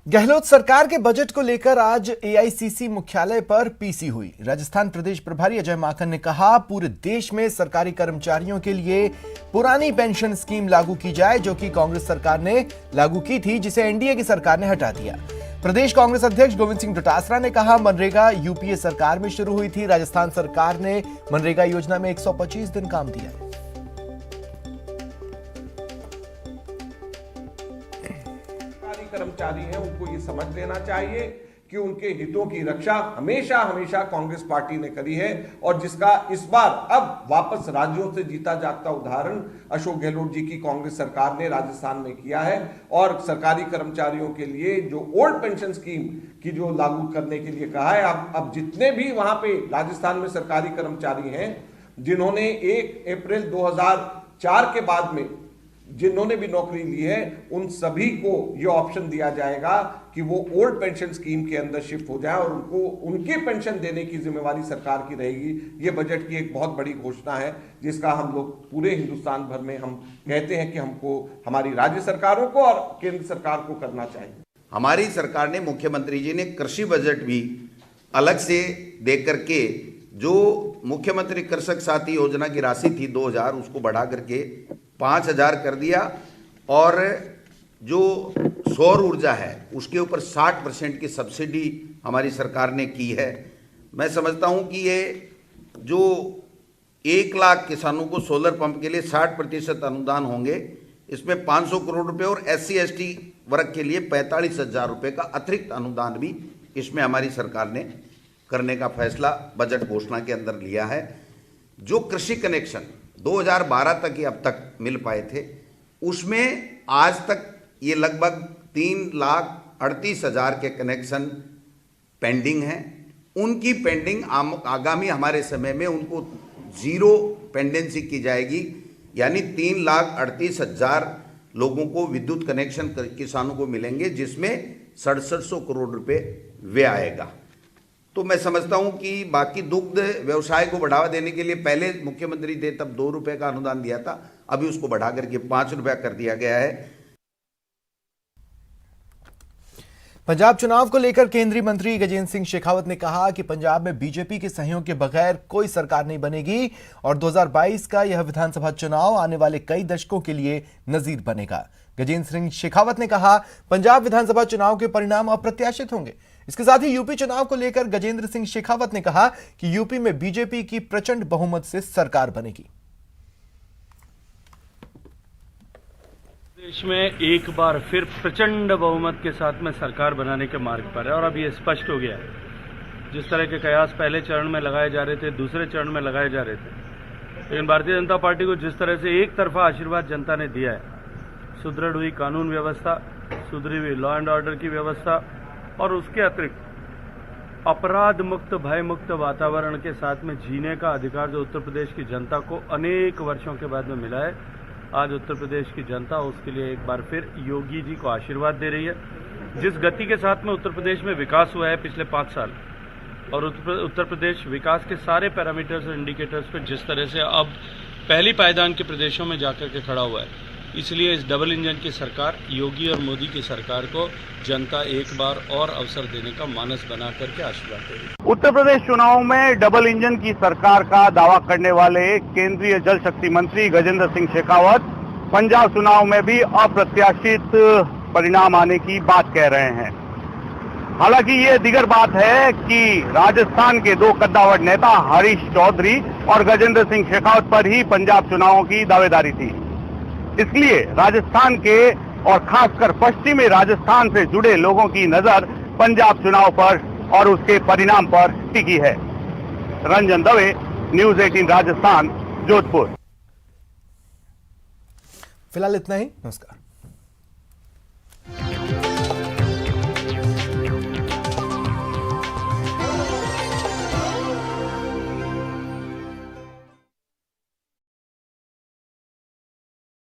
गहलोत सरकार के बजट को लेकर आज एआईसीसी मुख्यालय पर पीसी हुई। राजस्थान प्रदेश प्रभारी अजय माकन ने कहा, पूरे देश में सरकारी कर्मचारियों के लिए पुरानी पेंशन स्कीम लागू की जाए जो कि कांग्रेस सरकार ने लागू की थी, जिसे एनडीए की सरकार ने हटा दिया। प्रदेश कांग्रेस अध्यक्ष गोविंद सिंह डोटासरा ने कहा, मनरेगा यूपीए सरकार में शुरू हुई थी, राजस्थान सरकार ने मनरेगा योजना में 125 दिन काम दिया। कर्मचारी हैं उनको ये समझ लेना चाहिए कि उनके हितों की रक्षा हमेशा हमेशा कांग्रेस पार्टी ने करी है और जिसका इस बार अब वापस राज्यों से जीता जागता उदाहरण अशोक गहलोत जी की कांग्रेस सरकार ने राजस्थान में किया है। और सरकारी कर्मचारियों के लिए जो ओल्ड पेंशन स्कीम की जो लागू करने के लिए कहा है, अब जितने भी वहां पे राजस्थान में सरकारी कर्मचारी हैं जिन्होंने 1 अप्रैल 2004 के बाद में जिन्होंने भी नौकरी ली है, उन सभी को यह ऑप्शन दिया जाएगा कि वो ओल्ड पेंशन स्कीम के अंदर शिफ्ट हो जाए और उनको उनकी पेंशन देने की जिम्मेवारी सरकार की रहेगी। ये बजट की एक बहुत बड़ी घोषणा है जिसका हम लोग पूरे हिंदुस्तान भर में हम कहते हैं कि हमको हमारी राज्य सरकारों को और केंद्र सरकार को करना चाहिए। हमारी सरकार ने, मुख्यमंत्री जी ने कृषि बजट भी अलग से दे करके जो मुख्यमंत्री कृषक साथी योजना की राशि थी 2000 उसको बढ़ा करके 5000 कर दिया और जो सौर ऊर्जा है उसके ऊपर 60% की सब्सिडी हमारी सरकार ने की है। मैं समझता हूं कि ये जो 1 लाख किसानों को सोलर पंप के लिए 60% अनुदान होंगे, इसमें 500 करोड़ रुपए और SC/ST वर्ग के लिए 45,000 रुपए का अतिरिक्त अनुदान भी इसमें हमारी सरकार ने करने का फैसला बजट घोषणा के अंदर लिया है। जो कृषि कनेक्शन 2012 तक ही अब तक मिल पाए थे, उसमें आज तक ये लगभग 3,38,000 के कनेक्शन पेंडिंग हैं। उनकी पेंडिंग आगामी हमारे समय में उनको जीरो पेंडेंसी की जाएगी, यानी 3,38,000 लोगों को विद्युत कनेक्शन किसानों को मिलेंगे, जिसमें 6700 करोड़ रुपए व्यय आएगा। तो मैं समझता हूं कि बाकी दुग्ध व्यवसाय को बढ़ावा देने के लिए पहले मुख्यमंत्री थे तब 2 रुपए का अनुदान दिया था, अभी उसको बढ़ा करके 5 रुपया कर दिया गया है। पंजाब चुनाव को लेकर केंद्रीय मंत्री गजेंद्र सिंह शेखावत ने कहा कि पंजाब में बीजेपी के सहयोग के बगैर कोई सरकार नहीं बनेगी और 2022 का यह विधानसभा चुनाव आने वाले कई दशकों के लिए नजीर बनेगा। गजेंद्र सिंह शेखावत ने कहा, पंजाब विधानसभा चुनाव के परिणाम अप्रत्याशित होंगे। इसके साथ ही यूपी चुनाव को लेकर गजेंद्र सिंह शेखावत ने कहा कि यूपी में बीजेपी की प्रचंड बहुमत से सरकार बनेगी। देश में एक बार फिर प्रचंड बहुमत के साथ में सरकार बनाने के मार्ग पर है और अब ये स्पष्ट हो गया है। जिस तरह के कयास पहले चरण में लगाए जा रहे थे, दूसरे चरण में लगाए जा रहे थे, लेकिन भारतीय जनता पार्टी को जिस तरह से एक तरफा आशीर्वाद जनता ने दिया है, सुदृढ़ हुई कानून व्यवस्था, सुधरी हुई लॉ एंड ऑर्डर की व्यवस्था और उसके अतिरिक्त अपराध मुक्त, भय मुक्त वातावरण के साथ में जीने का अधिकार जो उत्तर प्रदेश की जनता को अनेक वर्षों के बाद में मिला है, आज उत्तर प्रदेश की जनता उसके लिए एक बार फिर योगी जी को आशीर्वाद दे रही है। जिस गति के साथ में उत्तर प्रदेश में विकास हुआ है पिछले 5 साल और उत्तर प्रदेश विकास के सारे पैरामीटर्स और इंडिकेटर्स पर जिस तरह से अब पहली पायदान के प्रदेशों में जाकर के खड़ा हुआ है, इसलिए इस डबल इंजन की सरकार, योगी और मोदी की सरकार को जनता एक बार और अवसर देने का मानस बना करके आशीर्वाद देगी। उत्तर प्रदेश चुनाव में डबल इंजन की सरकार का दावा करने वाले केंद्रीय जल शक्ति मंत्री गजेंद्र सिंह शेखावत पंजाब चुनाव में भी अप्रत्याशित परिणाम आने की बात कह रहे हैं। हालांकि ये दिगर बात है कि राजस्थान के 2 कद्दावर नेता हरीश चौधरी और गजेंद्र सिंह शेखावत पर ही पंजाब चुनावों की दावेदारी थी। इसलिए राजस्थान के और खासकर पश्चिमी राजस्थान से जुड़े लोगों की नजर पंजाब चुनाव पर और उसके परिणाम पर टिकी है। रंजन दवे, न्यूज़ 18 राजस्थान, जोधपुर। फिलहाल इतना ही। नमस्कार।